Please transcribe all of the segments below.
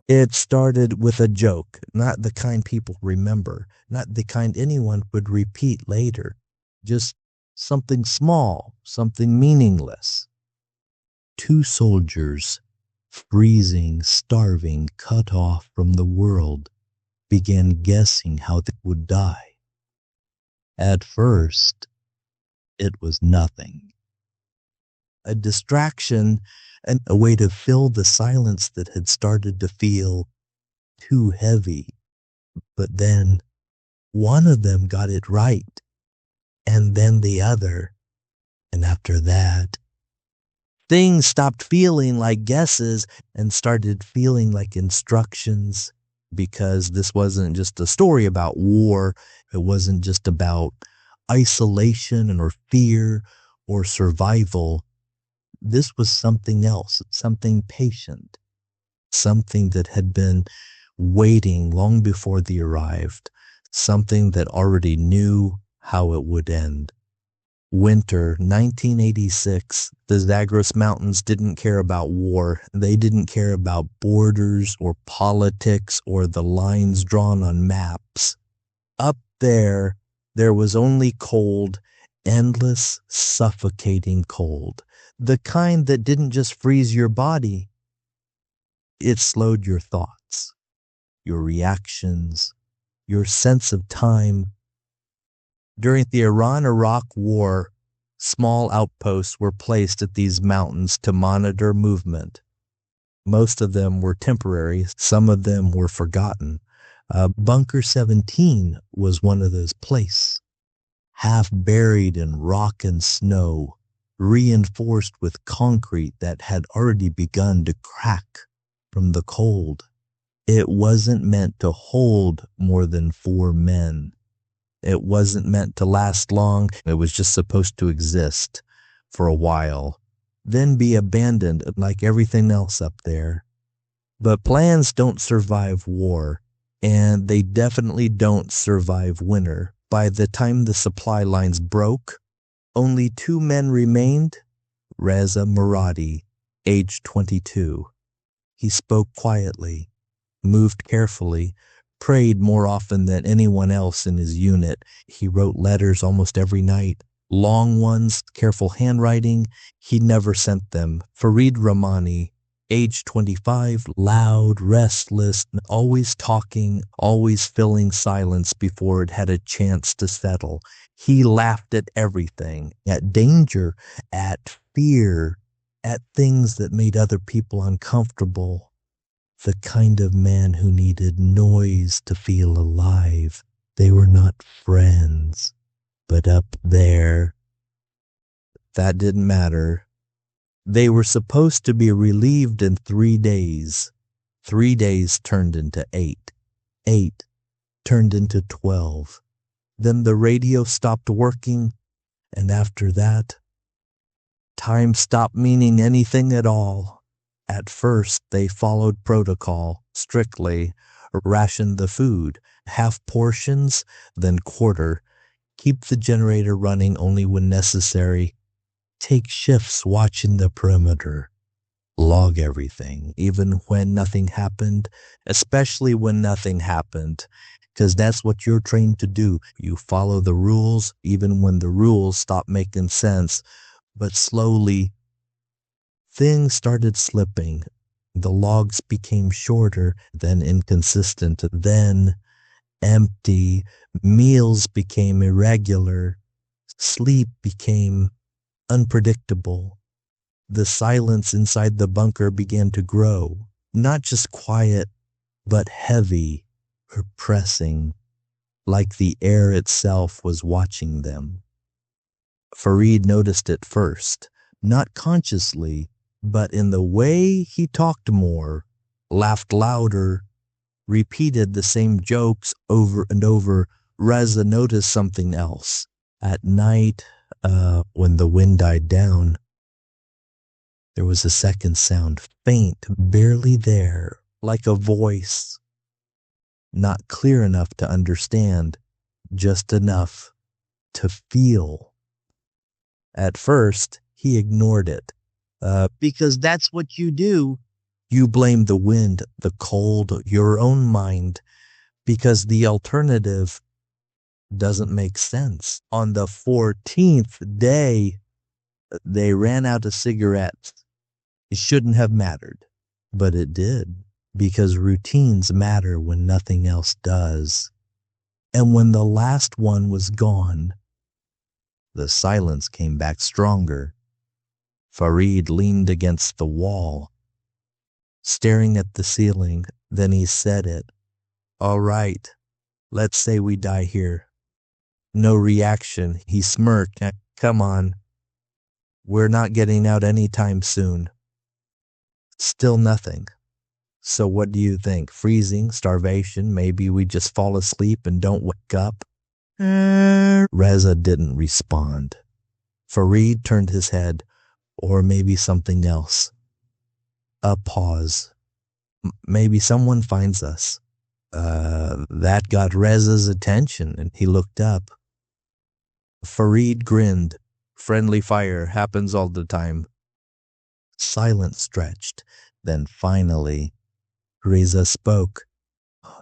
It started with a joke, not the kind people remember, not the kind anyone would repeat later. Just something small, something meaningless. Two soldiers, freezing, starving, cut off from the world, began guessing how they would die. At first, it was nothing. A distraction and a way to fill the silence that had started to feel too heavy. But then one of them got it right, and then the other, and after that, things stopped feeling like guesses and started feeling like instructions, because this wasn't just a story about war. It wasn't just about isolation or fear or survival. This was something else, something patient, something that had been waiting long before they arrived, something that already knew how it would end. Winter 1986, the Zagros Mountains didn't care about war. They didn't care about borders or politics or the lines drawn on maps. Up there was only cold, endless, suffocating cold. The kind that didn't just freeze your body, it slowed your thoughts, your reactions, your sense of time. During the Iran-Iraq War, small outposts were placed at these mountains to monitor movement. Most of them were temporary, some of them were forgotten. Bunker 17 was one of those places, half buried in rock and snow, reinforced with concrete that had already begun to crack from the cold. It wasn't meant to hold more than 4 men. It wasn't meant to last long. It was just supposed to exist for a while, then be abandoned like everything else up there. But plans don't survive war, and they definitely don't survive winter. By the time the supply lines broke, only 2 men remained. Reza Muradi, age 22. He spoke quietly, moved carefully, prayed more often than anyone else in his unit. He wrote letters almost every night, long ones, careful handwriting. He never sent them. Farid Rahmani, age 25, loud, restless, always talking, always filling silence before it had a chance to settle. He laughed at everything, at danger, at fear, at things that made other people uncomfortable. The kind of man who needed noise to feel alive. They were not friends, but up there, that didn't matter. They were supposed to be relieved in 3 days. 3 days turned into 8. 8 turned into 12. Then the radio stopped working, and after that, time stopped meaning anything at all. At first, they followed protocol strictly, rationed the food, half portions, then quarter, keep the generator running only when necessary, take shifts watching the perimeter, log everything, even when nothing happened, especially when nothing happened, because that's what you're trained to do. You follow the rules, even when the rules stop making sense. But slowly, things started slipping. The logs became shorter, then inconsistent, then empty. Meals became irregular. Sleep became unpredictable. The silence inside the bunker began to grow, not just quiet, but heavy, oppressing, like the air itself was watching them. Farid noticed it first, not consciously, but in the way he talked more, laughed louder, repeated the same jokes over and over. Reza noticed something else. At night, when the wind died down, there was a second sound, faint, barely there, like a voice. Not clear enough to understand, just enough to feel. At first, he ignored it, because that's what you do. You blame the wind, the cold, your own mind, because the alternative doesn't make sense. On the 14th day, they ran out of cigarettes. It shouldn't have mattered, but it did, because routines matter when nothing else does. And when the last one was gone, the silence came back stronger. Farid leaned against the wall, staring at the ceiling. Then he said it. All right, let's say we die here. No reaction. He smirked. Come on. We're not getting out anytime soon. Still nothing. So what do you think? Freezing? Starvation? Maybe we just fall asleep and don't wake up? Reza didn't respond. Farid turned his head. Or maybe something else. A pause. Maybe someone finds us. That got Reza's attention, and he looked up. Farid grinned. Friendly fire happens all the time. Silence stretched. Then finally, Reza spoke.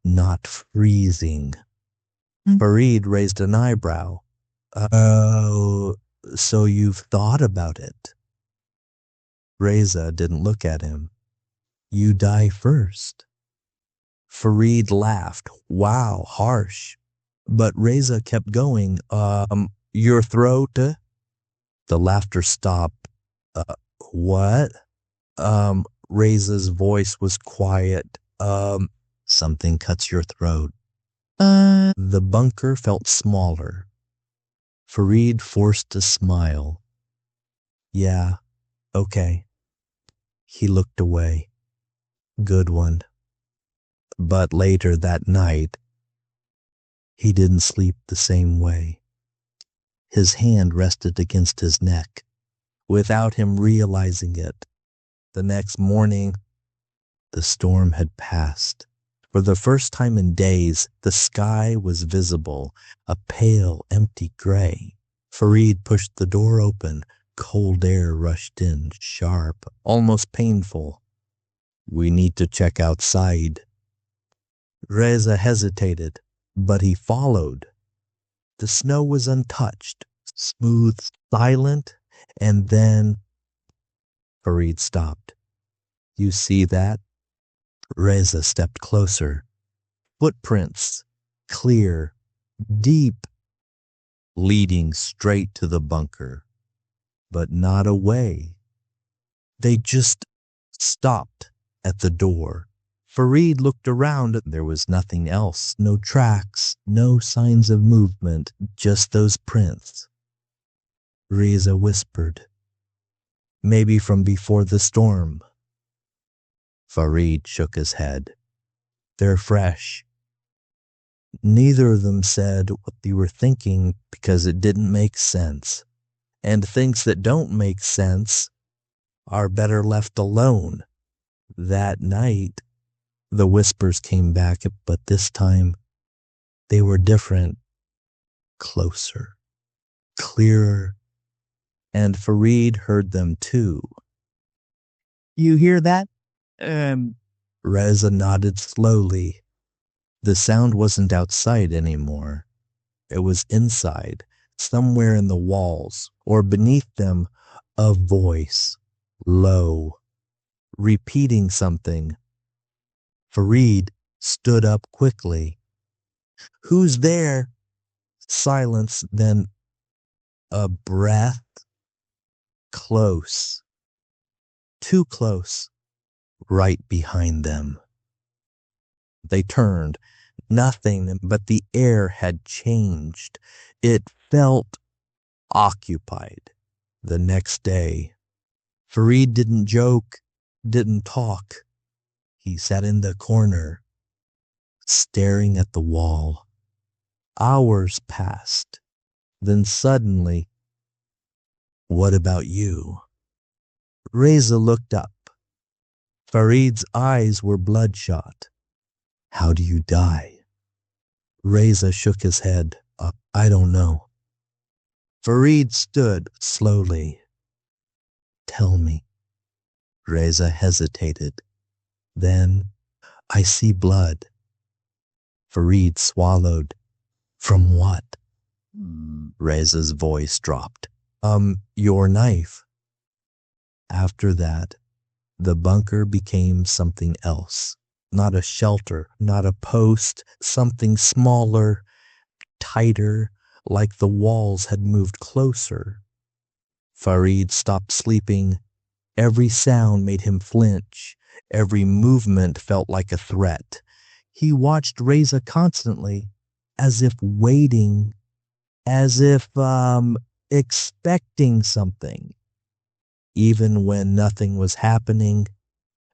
Not freezing. Farid raised an eyebrow. Oh, so you've thought about it? Reza didn't look at him. You die first. Farid laughed. Wow, harsh. But Reza kept going. Your throat? The laughter stopped. What? Reza's voice was quiet. Something cuts your throat. The bunker felt smaller. Farid forced a smile. Yeah, okay. He looked away. Good one. But later that night, he didn't sleep the same way. His hand rested against his neck, without him realizing it. The next morning, the storm had passed. For the first time in days, the sky was visible, a pale, empty gray. Farid pushed the door open. Cold air rushed in, sharp, almost painful. We need to check outside. Reza hesitated, but he followed. The snow was untouched, smooth, silent, and then Farid stopped. You see that? Reza stepped closer. Footprints, clear, deep, leading straight to the bunker. But not away. They just stopped at the door. Farid looked around. There was nothing else. No tracks, no signs of movement, just those prints. Reza whispered. Maybe from before the storm. Farid shook his head. They're fresh. Neither of them said what they were thinking because it didn't make sense. And things that don't make sense are better left alone. That night, the whispers came back, but this time they were different, closer, clearer, and Farid heard them too. You hear that? Reza nodded slowly. The sound wasn't outside anymore. It was inside. Somewhere in the walls, or beneath them, a voice, low, repeating something. Farid stood up quickly. Who's there? Silence, then a breath. Close. Too close. Right behind them. They turned. Nothing, but the air had changed. It felt occupied. The next day, Farid didn't joke, didn't talk. He sat in the corner, staring at the wall. Hours passed. Then suddenly, what about you? Reza looked up. Farid's eyes were bloodshot. How do you die? Reza shook his head. I don't know. Farid stood slowly. Tell me. Reza hesitated. Then I see blood. Farid swallowed. From what? Reza's voice dropped. Your knife. After that, the bunker became something else. Not a shelter, not a post, something smaller, tighter, like the walls had moved closer. Farid stopped sleeping. Every sound made him flinch. Every movement felt like a threat. He watched Reza constantly, as if waiting, as if, expecting something. Even when nothing was happening,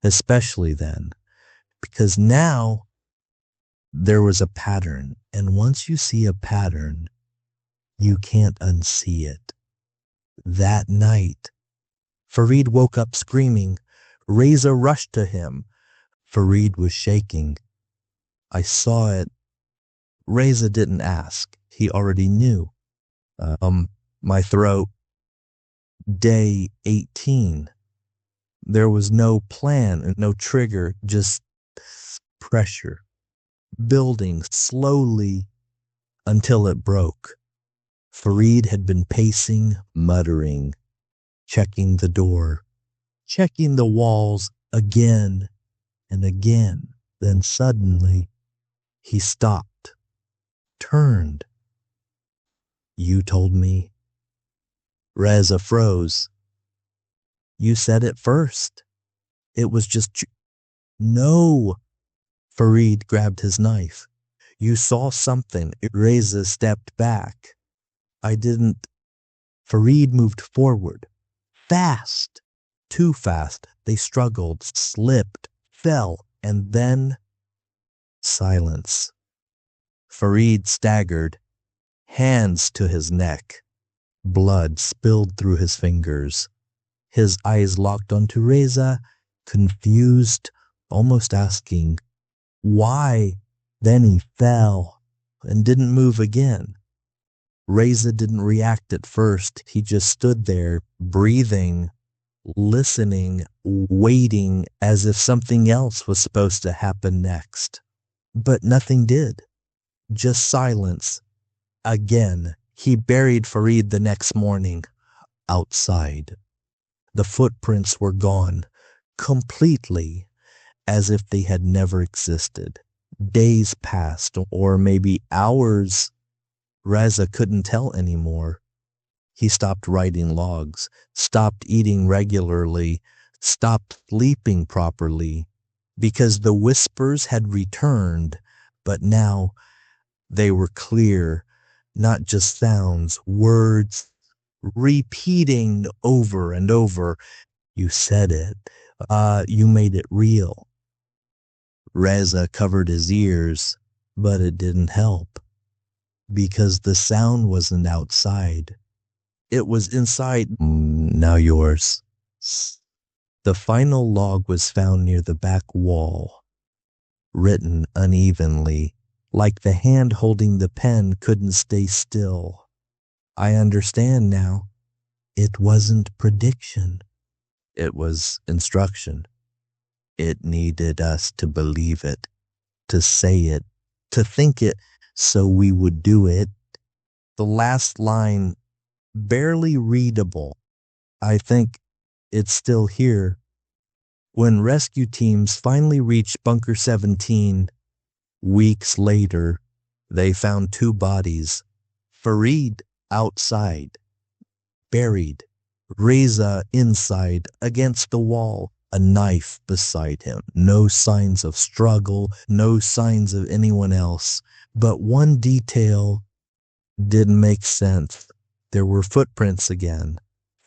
especially then. Because now there was a pattern, and once you see a pattern, you can't unsee it. That night, Farid woke up screaming. Reza rushed to him. Farid was shaking. I saw it. Reza didn't ask. He already knew. My throat. Day 18. There was no plan and no trigger, just pressure, building slowly until it broke. Farid had been pacing, muttering, checking the door, checking the walls again and again. Then suddenly, he stopped, turned. You told me. Reza froze. You said it first. It was just... No. Farid grabbed his knife. You saw something. Reza stepped back. I didn't. Farid moved forward. Fast. Too fast. They struggled, slipped, fell, and then... silence. Farid staggered, hands to his neck. Blood spilled through his fingers. His eyes locked onto Reza, confused, almost asking, why? Then he fell and didn't move again. Reza didn't react at first. He just stood there, breathing, listening, waiting as if something else was supposed to happen next. But nothing did. Just silence. Again, he buried Farid the next morning, outside. The footprints were gone, completely, as if they had never existed. Days passed, or maybe hours. Reza couldn't tell anymore. He stopped writing logs, stopped eating regularly, stopped sleeping properly, because the whispers had returned, but now they were clear, not just sounds, words, repeating over and over. You said it. You made it real. Reza covered his ears, but it didn't help, because the sound wasn't outside. It was inside. Now yours. The final log was found near the back wall, written unevenly, like the hand holding the pen couldn't stay still. I understand now. It wasn't prediction. It was instruction. It needed us to believe it, to say it, to think it, so we would do it. The last line, barely readable. I think it's still here. When rescue teams finally reached Bunker 17, weeks later, they found two bodies. Farid outside, buried. Reza inside, against the wall, a knife beside him. No signs of struggle, no signs of anyone else. But one detail didn't make sense. There were footprints again,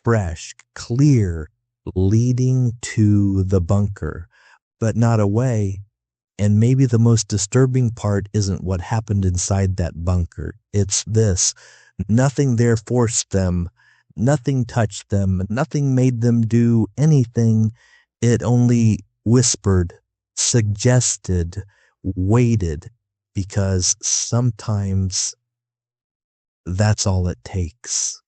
fresh, clear, leading to the bunker, but not away. And maybe the most disturbing part isn't what happened inside that bunker. It's this. Nothing there forced them. Nothing touched them. Nothing made them do anything. It only whispered, suggested, waited, because sometimes that's all it takes.